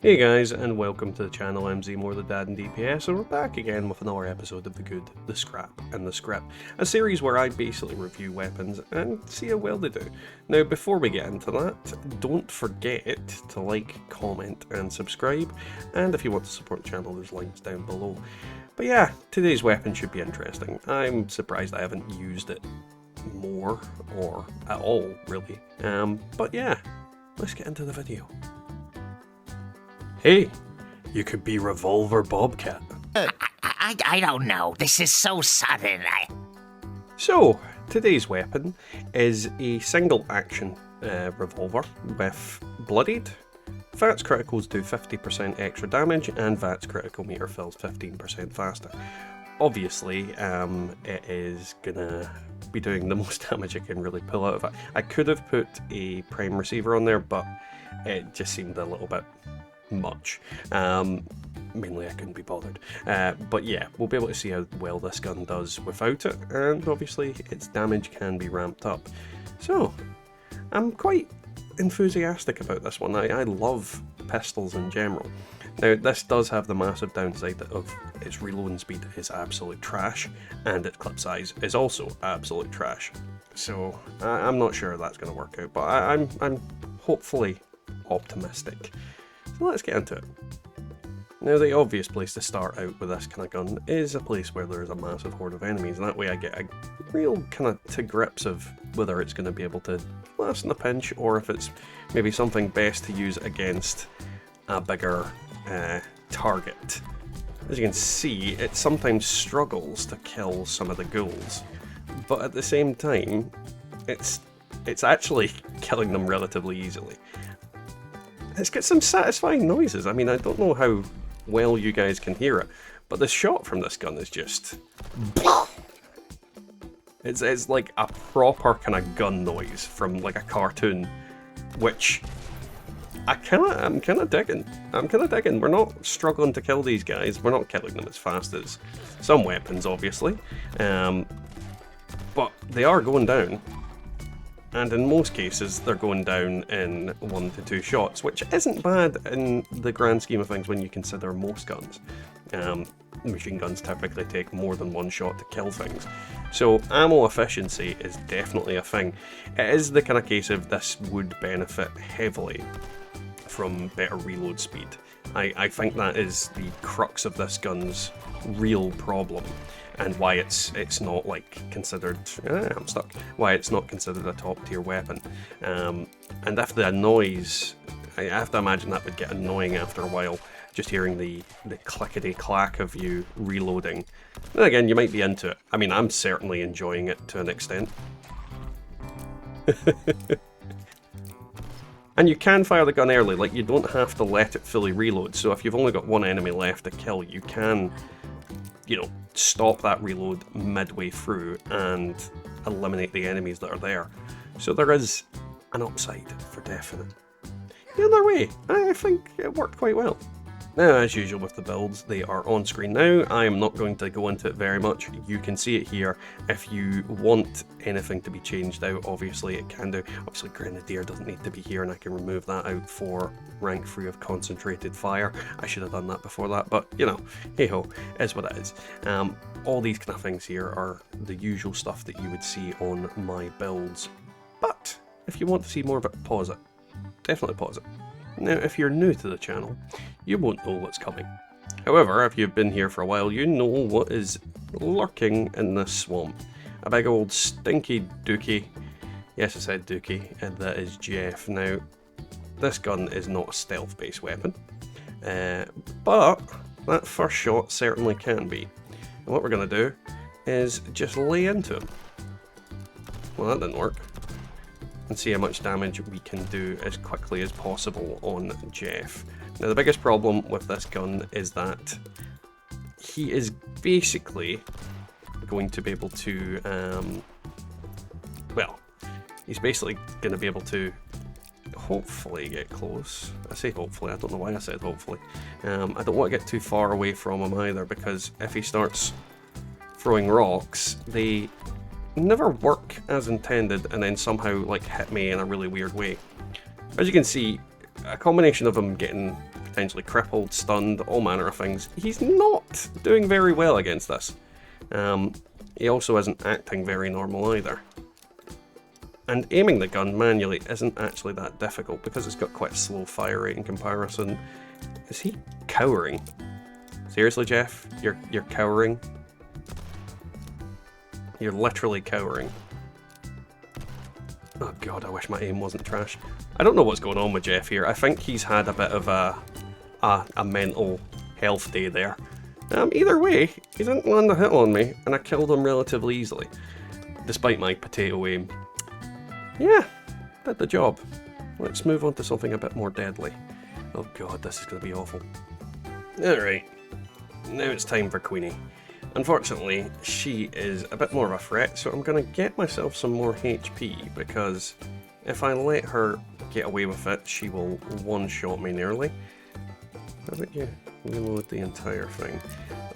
Hey guys, and welcome to the channel. MZ More the Dad and DPS, and we're back again with another episode of The Good, The Scrap, and The Scrip, a series where I basically review weapons and see how well they do. Now, before we get into that, don't forget to like, comment, and subscribe, and if you want to support the channel, there's links down below. But yeah, today's weapon should be interesting. I'm surprised I haven't used it more, or at all, really. But yeah, let's get into the video. Hey, you could be Revolver Bobcat. I don't know. This is so sudden. So, today's weapon is a single action revolver with Bloodied. VATS criticals do 50% extra damage and VATS critical meter fills 15% faster. Obviously, it is gonna be doing the most damage it can really pull out of it. I could have put a prime receiver on there, but it just seemed a little bit much. Mainly I couldn't be bothered. But yeah, we'll be able to see how well this gun does without it, and obviously its damage can be ramped up. So, I'm quite enthusiastic about this one. I love pistols in general. Now, this does have the massive downside of its reloading speed is absolute trash, and its clip size is also absolute trash. So, I'm not sure that's going to work out, but I'm hopefully optimistic. So let's get into it. Now, the obvious place to start out with this kind of gun is a place where there is a massive horde of enemies, and that way I get a real kind of to grips of whether it's going to be able to last in a pinch, or if it's maybe something best to use against a bigger target. As you can see, it sometimes struggles to kill some of the ghouls, but at the same time, it's actually killing them relatively easily. It's got some satisfying noises. I mean, I don't know how well you guys can hear it, but the shot from this gun is just... It's like a proper kind of gun noise from like a cartoon, which I'm kind of digging. We're not struggling to kill these guys. We're not killing them as fast as some weapons, obviously, but they are going down. And in most cases, they're going down in 1 to 2 shots, which isn't bad in the grand scheme of things when you consider most guns. Machine guns typically take more than 1 shot to kill things. So ammo efficiency is definitely a thing. It is the kind of case of this would benefit heavily from better reload speed. I think that is the crux of this gun's real problem, and why it's not like considered. I'm stuck. Why it's not considered a top tier weapon. And if the noise, I have to imagine that would get annoying after a while. Just hearing the clickety clack of you reloading. Then again, you might be into it. I mean, I'm certainly enjoying it to an extent. And you can fire the gun early, like you don't have to let it fully reload. So if you've only got 1 enemy left to kill, you can, you know, stop that reload midway through and eliminate the enemies that are there. So there is an upside for definite. Either way, I think it worked quite well. Now, as usual with the builds, they are on screen now. I am not going to go into it very much. You can see it here. If you want anything to be changed out, obviously it can do. Obviously Grenadier doesn't need to be here, and I can remove that out for rank 3 of concentrated fire. I should have done that before that, but you know, hey ho, is what it is. All these kind of things here are the usual stuff that you would see on my builds. But if you want to see more of it, pause it. Definitely pause it. Now, if you're new to the channel, you won't know what's coming. However, if you've been here for a while, you know what is lurking in this swamp. A big old stinky dookie. Yes, I said dookie, and that is Jeff. Now, this gun is not a stealth-based weapon, but that first shot certainly can be. And what we're going to do is just lay into him. Well, that didn't work. And see how much damage we can do as quickly as possible on Jeff. Now, the biggest problem with this gun is that he is basically going to be able to, well, he's basically going to be able to hopefully get close. I say hopefully, I don't know why I said hopefully. I don't want to get too far away from him either, because if he starts throwing rocks, they never work as intended and then somehow like hit me in a really weird way. As you can see, a combination of him getting potentially crippled, stunned, all manner of things. He's not doing very well against this. He also isn't acting very normal either. And aiming the gun manually isn't actually that difficult because it's got quite a slow fire rate in comparison. Is he cowering? Seriously, Jeff? You're cowering? You're literally cowering. Oh god, I wish my aim wasn't trash. I don't know what's going on with Jeff here. I think he's had a bit of a mental health day there. Either way, he didn't land a hit on me, and I killed him relatively easily, despite my potato aim. Yeah, did the job. Let's move on to something a bit more deadly. Oh god, this is going to be awful. Alright, now it's time for Queenie. Unfortunately, she is a bit more of a threat, so I'm going to get myself some more HP, because if I let her get away with it, she will one-shot me nearly. How about you reload the entire thing?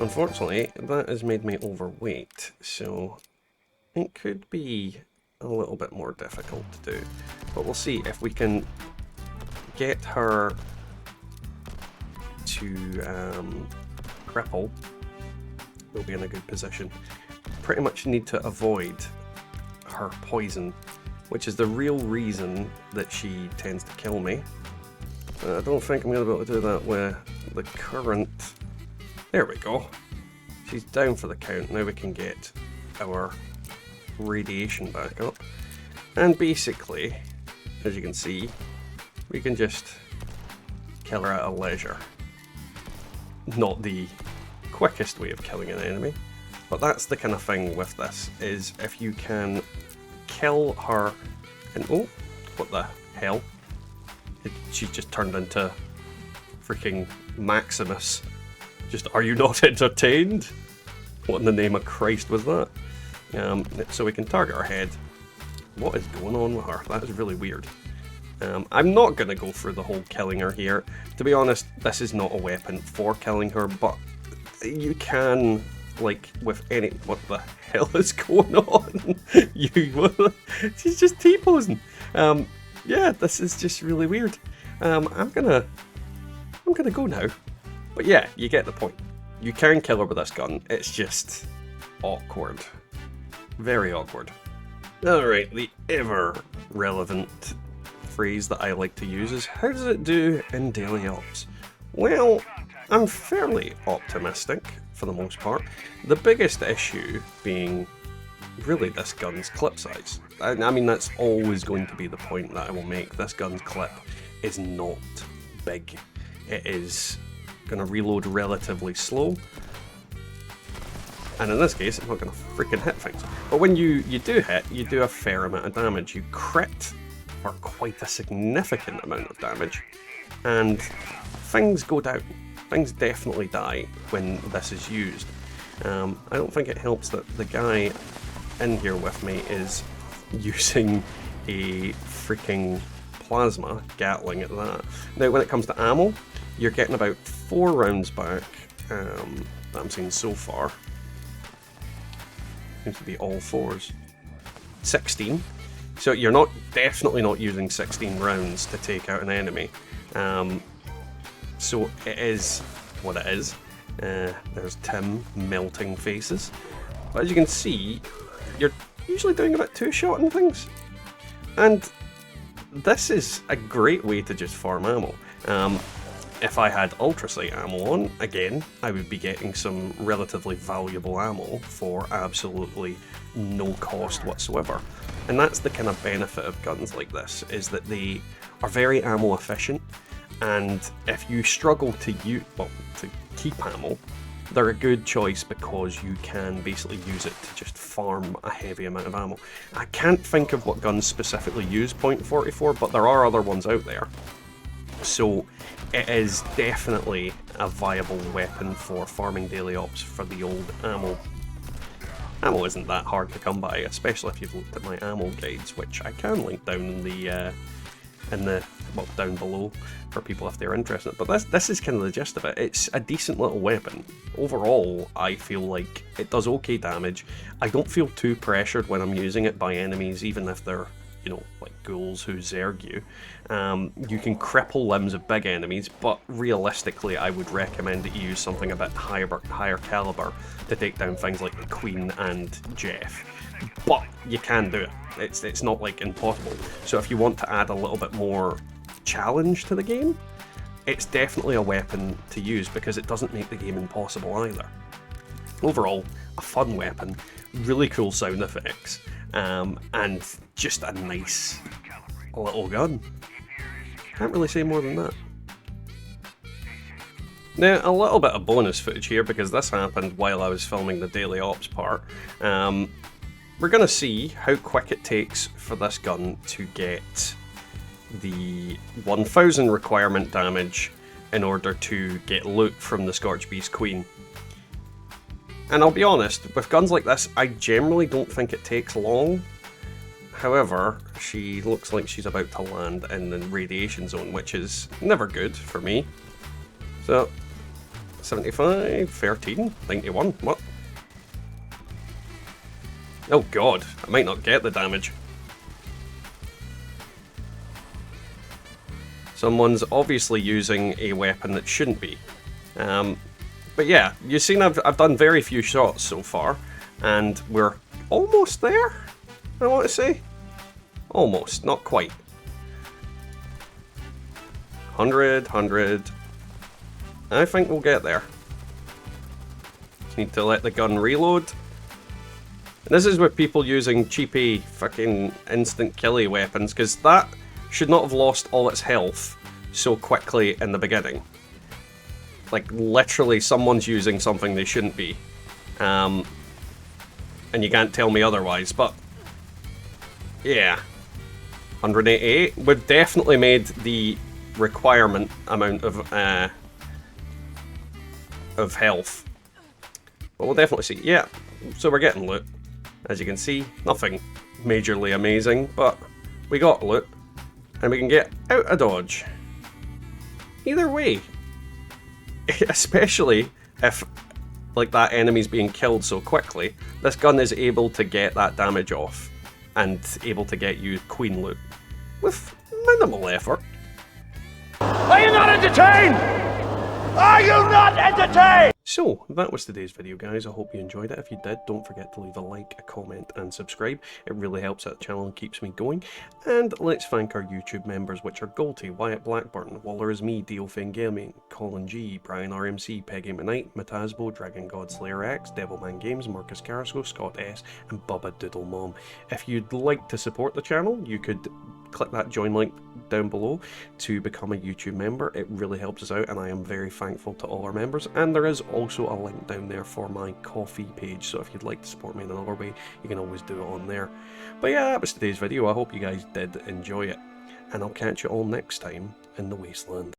Unfortunately, that has made me overweight, so it could be a little bit more difficult to do. But we'll see if we can get her to cripple. We'll be in a good position. Pretty much need to avoid her poison, which is the real reason that she tends to kill me. I don't think I'm going to be able to do that with the current... There we go. She's down for the count. Now we can get our radiation back up. And basically, as you can see, we can just kill her at a leisure. Not the quickest way of killing an enemy, but that's the kind of thing with this, is if you can kill her and oh, what the hell? She just turned into freaking Maximus. Just, are you not entertained? What in the name of Christ was that? So we can target her head. What is going on with her? That is really weird. I'm not going to go through the whole killing her here. To be honest, this is not a weapon for killing her, but you can, like, with any... What the hell is going on? She's just T-posing. Yeah, this is just really weird. I'm gonna go now. But yeah, you get the point. You can kill her with this gun. It's just awkward. Very awkward. Alright, the ever relevant phrase that I like to use is, how does it do in daily ops? Well, I'm fairly optimistic for the most part. The biggest issue being really this gun's clip size. I mean, that's always going to be the point that I will make. This gun's clip is not big. It is going to reload relatively slow. And in this case, it's not going to freaking hit things. But when you do hit, you do a fair amount of damage. You crit for quite a significant amount of damage. And things go down. Things definitely die when this is used. I don't think it helps that the guy in here with me is using a freaking plasma Gatling at that. Now when it comes to ammo, you're getting about 4 rounds back that I'm seeing so far. Seems to be all 4s. 16. So you're definitely not using 16 rounds to take out an enemy. So it is what it is. There's Tim melting faces. But as you can see, you're usually doing about 2-shot and things. And this is a great way to just farm ammo. If I had Ultra Sight ammo on, again, I would be getting some relatively valuable ammo for absolutely no cost whatsoever. And that's the kind of benefit of guns like this, is that they are very ammo efficient. And if you struggle to keep ammo, they're a good choice because you can basically use it to just farm a heavy amount of ammo. I can't think of what guns specifically use .44, but there are other ones out there. So it is definitely a viable weapon for farming daily ops for the old ammo. Ammo isn't that hard to come by, especially if you've looked at my ammo guides, which I can link down in the down below for people if they're interested. But this is kind of the gist of it. It's a decent little weapon. Overall, I feel like it does okay damage. I don't feel too pressured when I'm using it by enemies, even if they're you know, like ghouls who zerg you. You can cripple limbs of big enemies, but realistically I would recommend that you use something a bit higher caliber to take down things like the Queen and Jeff. But you can do it. It's not like impossible. So if you want to add a little bit more challenge to the game, it's definitely a weapon to use because it doesn't make the game impossible either. Overall, a fun weapon, really cool sound effects, and just a nice little gun. Can't really say more than that. Now, a little bit of bonus footage here because this happened while I was filming the daily ops part. We're going to see how quick it takes for this gun to get the 1000 requirement damage in order to get loot from the Scorch Beast Queen. And I'll be honest, with guns like this, I generally don't think it takes long. However, she looks like she's about to land in the radiation zone, which is never good for me. So, 75, 13, 91, what? Oh god, I might not get the damage. Someone's obviously using a weapon that shouldn't be. But yeah, you've seen I've done very few shots so far, and we're almost there, I want to say. Almost, not quite. 100, 100. I think we'll get there. Just need to let the gun reload. And this is with people using cheapy fucking instant killy weapons, because that should not have lost all its health so quickly in the beginning. Like, literally, someone's using something they shouldn't be. And you can't tell me otherwise, but... yeah. 188. We've definitely made the requirement amount of health. But we'll definitely see. Yeah, so we're getting loot. As you can see, nothing majorly amazing, but we got loot. And we can get out of dodge. Either way. Especially if, like, that enemy's being killed so quickly, this gun is able to get that damage off and able to get you Queen loot with minimal effort. Are you not entertained? Are you not entertained? So, that was today's video, guys. I hope you enjoyed it. If you did, don't forget to leave a like, a comment, and subscribe. It really helps out the channel and keeps me going. And let's thank our YouTube members, which are Golty, Wyatt Blackburn, Waller is Me, Diofane Gaming, Colin G, Brian RMC, Peggy McKnight, Matazbo, Dragon God Slayer X, Devilman Games, Marcus Carrasco, Scott S, and Bubba Doodle Mom. If you'd like to support the channel, you could click that join link down below to become a YouTube member. It really helps us out, and I am very thankful to all our members. And there is also a link down there for my Ko-fi page, so if you'd like to support me in another way, you can always do it on there. But yeah, that was today's video. I hope you guys did enjoy it, and I'll catch you all next time in the Wasteland.